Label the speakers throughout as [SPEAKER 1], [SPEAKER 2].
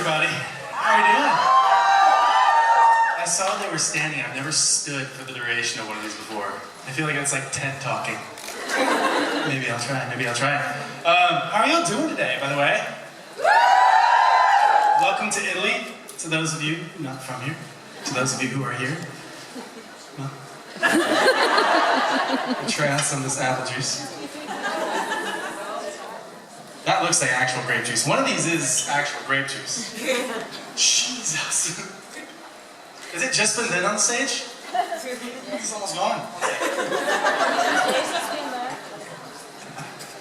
[SPEAKER 1] everybody. How are you doing? I saw they were standing. I've never stood for the duration of one of these before. I feel like it's like TED talking. Maybe I'll try. How are y'all doing today, by the way? Welcome to Italy, to those of you not from here, to those of you who are here. Well, I'll try out some of this apple juice. That looks like actual grape juice. One of these is actual grape juice. Jesus. Has it just been then on the stage? It's almost gone.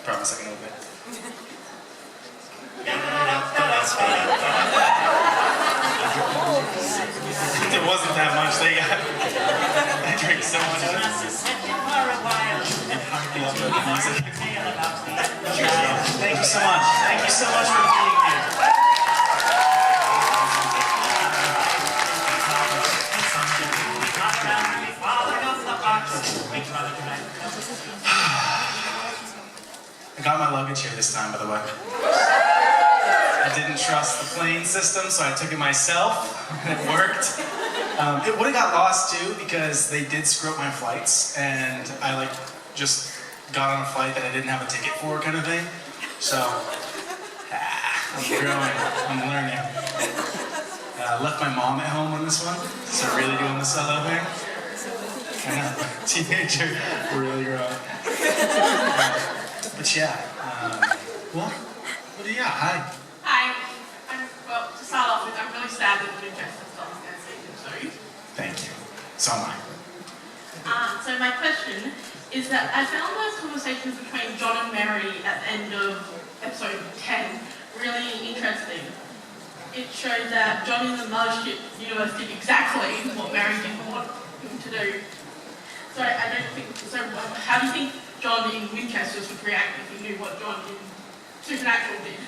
[SPEAKER 1] Promise I can open it. There wasn't that much. I drank so much of it. Thank you so much. Thank you so much for being here. I got my luggage here this time, by the way. I didn't trust the plane system, so I took it myself, and it worked. It would have got lost too, because they did screw up my flights, and I just got on a flight that I didn't have a ticket for, kind of thing. So, I'm growing, I'm learning. I left my mom at home on this one, so really doing the solo thing. I know, teenager, really growing. But yeah, what do you got? Hi.
[SPEAKER 2] Well, to start off with, I'm really sad that Winchester stopped that season, sorry.
[SPEAKER 1] Thank you. So am I.
[SPEAKER 2] So my question is that I found those conversations between John and Mary at the end of episode 10 really interesting. It showed that John in the Mothership universe did exactly what Mary didn't want him to do. So how do you think John in Winchester would react if he knew what John in Supernatural did?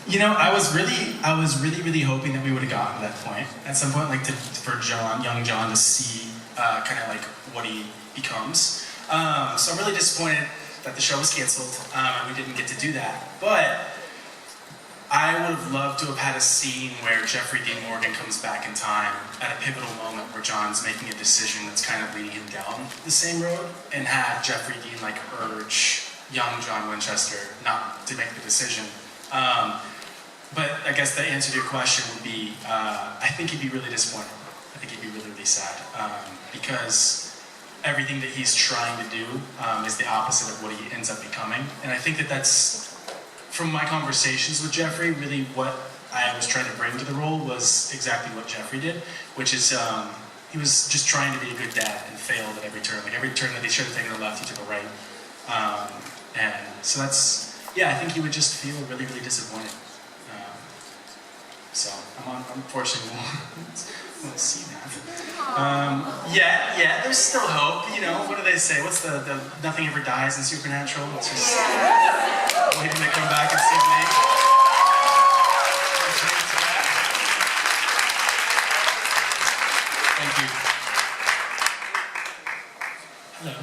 [SPEAKER 1] You know, I was really hoping that we would have gotten to that point at some point, for young John to see kind of like what he becomes. So I'm really disappointed that the show was canceled and we didn't get to do that. But I would have loved to have had a scene where Jeffrey Dean Morgan comes back in time at a pivotal moment where John's making a decision that's kind of leading him down the same road, and had Jeffrey Dean urge young John Winchester not to make the decision. But I guess the answer to your question would be, I think he'd be really disappointed. I think he'd be really, really sad. Because everything that he's trying to do is the opposite of what he ends up becoming. And I think that that's, from my conversations with Jeffrey, really what I was trying to bring to the role was exactly what Jeffrey did, which is he was just trying to be a good dad and failed at every turn. Every turn that he should have taken a left, he took a right. And so that's, I think he would just feel really, really disappointed. So unfortunately, we'll see that. There's still hope. What do they say? What's the nothing ever dies in Supernatural? It's just waiting to come back and see me. Thank you. Hello.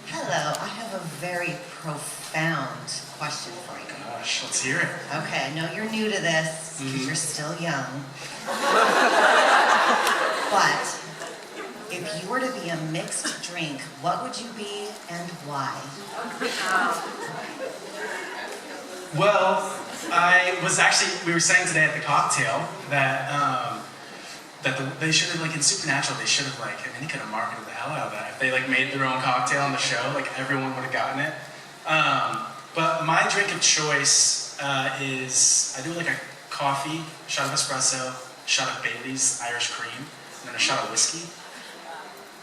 [SPEAKER 3] Hello. I have a very profound question for you.
[SPEAKER 1] Gosh, let's hear it.
[SPEAKER 3] Okay, I know you're new to this because you're still young. But if you were to be a mixed drink, what would you be and why?
[SPEAKER 1] Well, we were saying today at the cocktail that they should have, in Supernatural, they should have, they could have marketed the hell out of that. If they, made their own cocktail on the show, everyone would have gotten it. But my drink of choice is, I do a coffee, a shot of espresso, a shot of Bailey's Irish cream, and then a shot of whiskey.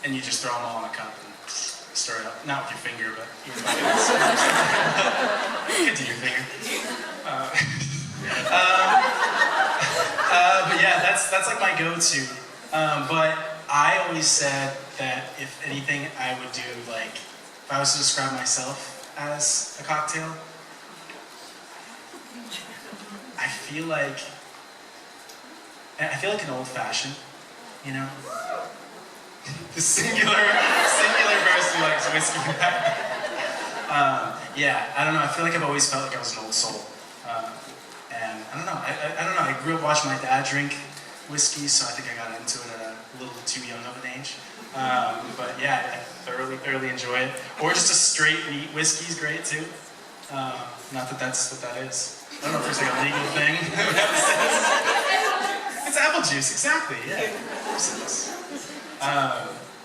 [SPEAKER 1] And you just throw them all in a cup and stir it up. Not with your finger, but you can do your finger. But yeah, that's my go-to. But I always said that if anything I would do, if I was to describe myself as a cocktail, I feel like an old-fashioned, the singular person who likes whiskey. I don't know, I feel like I've always felt like I was an old soul. And I don't know. I don't know. I grew up watching my dad drink whiskey, so I think I got into it at a little too young of an age. But yeah, I thoroughly enjoy it. Or just a straight neat whiskey is great too. Not that that's what that is. I don't know if there's like a legal thing. It's apple juice, exactly. Yeah. Of course it is.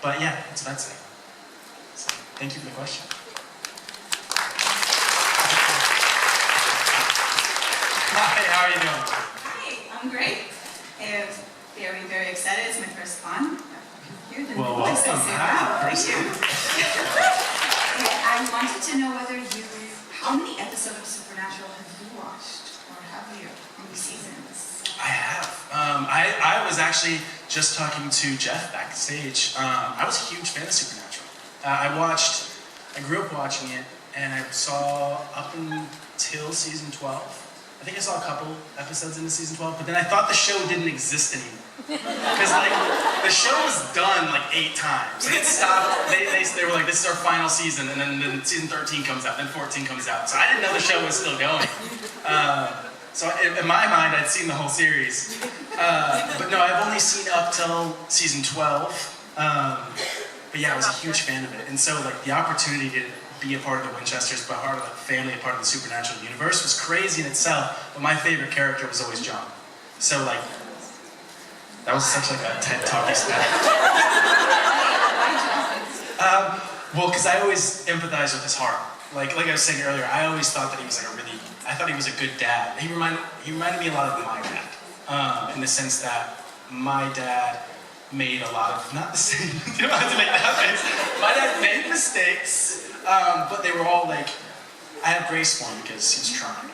[SPEAKER 1] But yeah, that's what I'd say. So, thank you for the question. Hi, how are you doing?
[SPEAKER 4] Hi, I'm great. Very excited. It's my first con.
[SPEAKER 1] Well, welcome. Hi.
[SPEAKER 4] Thank you. I wanted to know how many episodes of Supernatural have you watched, or have you? How many seasons?
[SPEAKER 1] I have. I was actually just talking to Jeff backstage. I was a huge fan of Supernatural. I grew up watching it, and I saw up until season 12. I think I saw a couple episodes into season 12, but then I thought the show didn't exist anymore. Because like, the show was done like 8 times. Like, it stopped, they were like, this is our final season, and then season 13 comes out, then 14 comes out. So I didn't know the show was still going. So in my mind, I'd seen the whole series. But no, I've only seen up till season 12. But yeah, I was a huge fan of it. And so like the opportunity to be a part of the Winchesters, but part of the family, a part of the Supernatural universe was crazy in itself. But my favorite character was always John. So like, that was such like a TED Talky stuff. Well, because I always empathize with his heart. Like I was saying earlier, I always thought that he was like I thought he was a good dad. He reminded me a lot of my dad, in the sense that my dad made a lot of, not the same, you don't have to make that face. My dad made mistakes, but they were all like, I have grace for him because he was trying.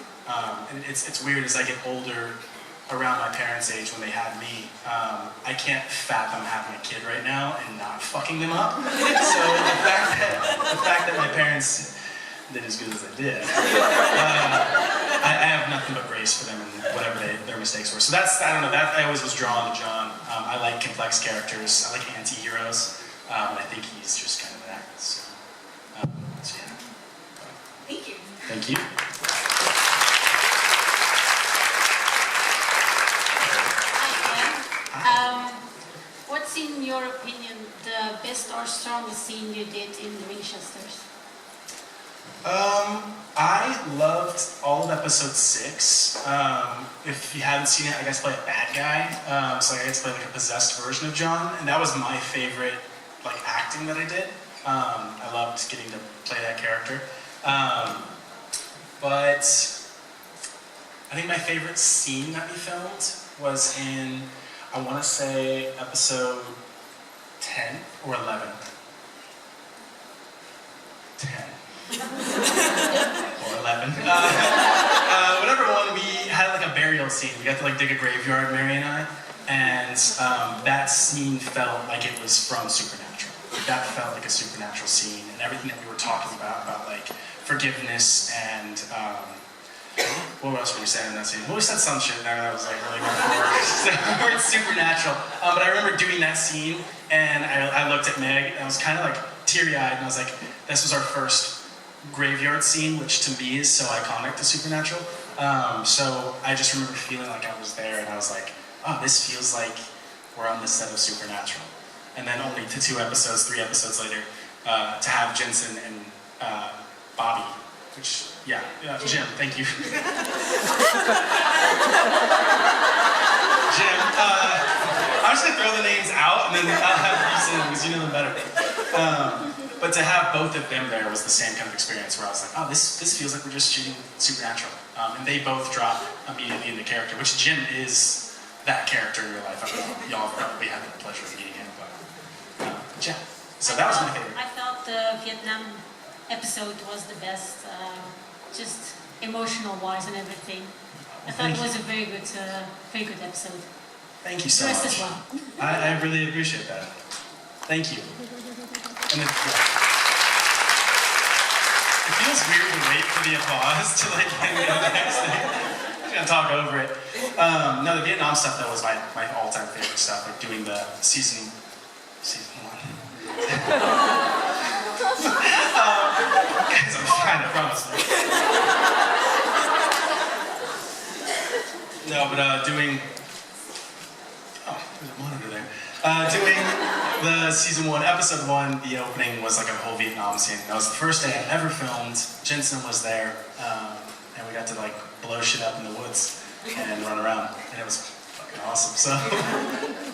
[SPEAKER 1] And it's weird as I get older, around my parents' age when they had me, I can't fathom having a kid right now and not fucking them up. So the fact that my parents did as good as they did, I have nothing but grace for them and whatever their mistakes were. So I don't know, I always was drawn to John. I like complex characters, I like anti-heroes, and I think he's just kind of that. So yeah.
[SPEAKER 4] Thank you.
[SPEAKER 1] Thank you.
[SPEAKER 5] What's in your opinion the best or strongest scene you did in the Winchesters?
[SPEAKER 1] I loved all of episode 6. If you haven't seen it, I guess play a bad guy. So I guess play like a possessed version of John, and that was my favorite like acting that I did. I loved getting to play that character. But I think my favorite scene that we filmed was in, I want to say, episode 10 or 11. 10. Or 11. Whatever one, we had like a burial scene. We got to like dig a graveyard, Mary and I. And that scene felt like it was from Supernatural. That felt like a Supernatural scene. And everything that we were talking about like forgiveness and what else were we saying in that scene? Well, we said some shit there that was like really more Supernatural. But I remember doing that scene, and I looked at Meg, and I was kind of like teary-eyed, and I was like, this was our first graveyard scene, which to me is so iconic to Supernatural. So I just remember feeling like I was there, and I was like, oh, this feels like we're on the set of Supernatural. And then only 3 episodes later, to have Jensen and Bobby, which, yeah, Jim, thank you. Jim, I'm just gonna throw the names out and then I'll have you say them because you know them better. But to have both of them there was the same kind of experience where I was like, oh, this feels like we're just shooting Supernatural. And they both drop immediately into character, which Jim is that character in real life. I don't know, y'all probably had the pleasure of meeting him, but yeah. So that was my favorite.
[SPEAKER 5] I felt the Vietnam episode was the best, just emotional-wise and everything. I thought it was a very good episode.
[SPEAKER 1] Thank you so
[SPEAKER 5] The rest
[SPEAKER 1] much.
[SPEAKER 5] as well.
[SPEAKER 1] I really appreciate that. Thank you. And it feels weird to wait for the applause to like get me on the next thing. I'm just gonna talk over it. No, the Vietnam stuff though was my all-time favorite stuff. Like doing the season 1. Guys, I'm fine, I promise. No, but doing. Oh, there's a monitor there. Doing the season 1, episode 1, the opening was like a whole Vietnam scene. That was the first day I ever filmed. Jensen was there, and we got to like blow shit up in the woods and run around, and it was fucking awesome. So,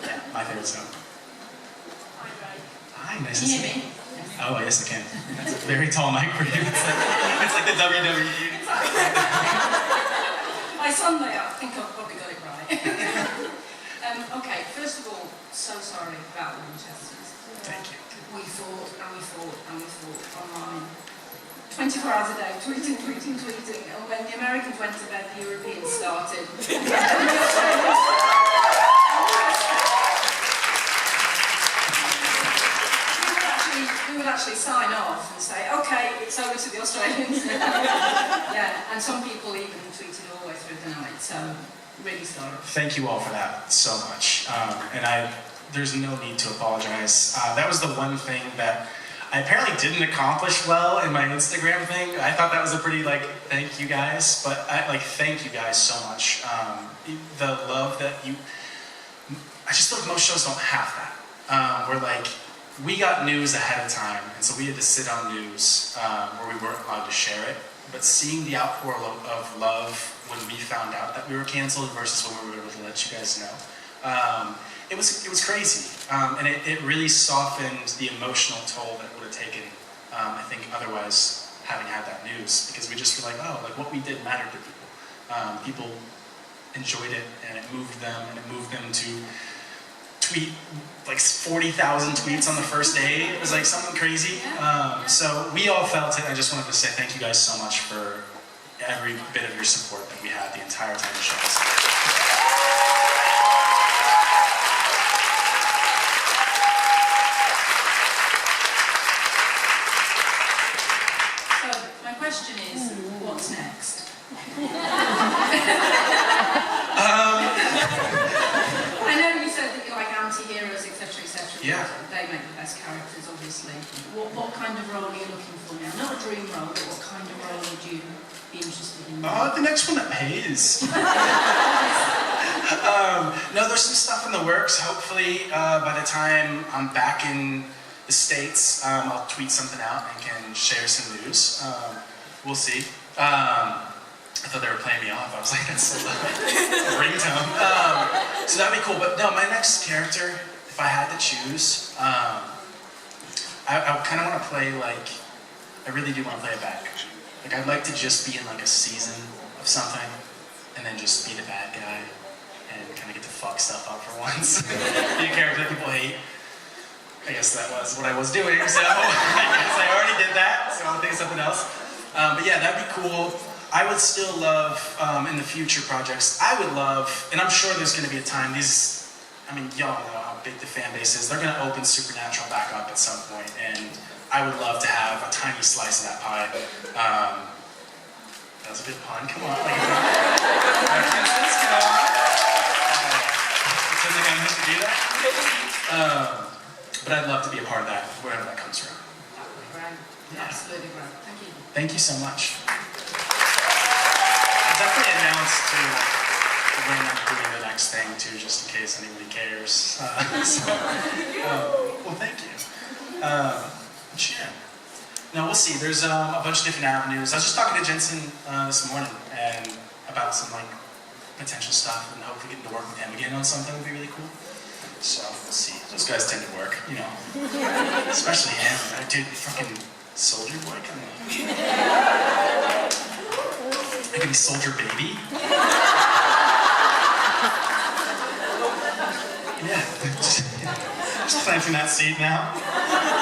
[SPEAKER 1] yeah, my favorite zone. Hi, nice to
[SPEAKER 2] Can you
[SPEAKER 1] see
[SPEAKER 2] hear
[SPEAKER 1] you.
[SPEAKER 2] me?
[SPEAKER 1] Oh, yes, I can. That's a very tall mic for you. It's like the WWE.
[SPEAKER 6] My son there, I think I've probably got it right. Okay, first of all, so sorry about the Winchesters.
[SPEAKER 1] Thank you.
[SPEAKER 6] We fought and we fought and we fought online. 24 hours a day, tweeting. And when the Americans went to bed, the Europeans started. We would actually sign off and say, okay, it's over to the Australians. Yeah, and some people even tweeted all the way through the night, so really sorry.
[SPEAKER 1] Thank you all for that so much. There's no need to apologize. That was the one thing that I apparently didn't accomplish well in my Instagram thing. I thought that was a pretty thank you guys, but thank you guys so much. The love that I just feel like most shows don't have that. We got news ahead of time, and so we had to sit on news where we weren't allowed to share it. But seeing the outpour of love when we found out that we were canceled versus when we were able to let you guys know, it was crazy, and it really softened the emotional toll that it would have taken. I think otherwise having had that news, because we just were like, oh, what we did mattered to people. People enjoyed it, and it moved them, to tweet 40,000 tweets on the first day. It was something crazy. So we all felt it. I just wanted to say thank you guys so much for every bit of your support that we had the entire time the show was.
[SPEAKER 6] So, my question is, what's next? I know you said that you like anti-heroes, etc., etc.
[SPEAKER 1] Yeah.
[SPEAKER 6] They make the best characters, obviously. What kind of role are you looking for now? Not a dream role, but what kind of role would you be interested in?
[SPEAKER 1] The next one that pays. No, there's some stuff in the works. Hopefully, by the time I'm back in the States, I'll tweet something out and can share some news. We'll see. I thought they were playing me off. I was like, that's a ringtone. So that'd be cool. But no, my next character, if I had to choose, I kind of want to play I really do want to play a bad guy. I'd like to just be in a season of something, and then just be the bad guy, and kind of get to fuck stuff up for once. Be a character that people hate. I guess that was what I was doing, so I guess I already did that, so I'll think of something else. But yeah, that'd be cool. I would still love, in the future projects, I would love, and I'm sure there's going to be a time, y'all know how big the fan base is, they're going to open Supernatural back up at some point, and I would love to have a tiny slice of that pie. That was a good pun, come on. Let's go. It like I meant to do that. But I'd love to be a part of that, wherever that comes from.
[SPEAKER 6] That would be great.
[SPEAKER 1] Yeah.
[SPEAKER 6] Absolutely great. Thank you.
[SPEAKER 1] Thank you so much. I'll definitely announce when I'm doing the next thing too, just in case anybody cares. Well, thank you. Yeah. No, we'll see. There's a bunch of different avenues. I was just talking to Jensen this morning and about some potential stuff, and hopefully getting to work with him again on something would be really cool. So we'll see. Those guys tend to work, especially him. Dude, fucking Soldier Boy, come on. I can be Soldier Baby. Yeah, just planting that seed now.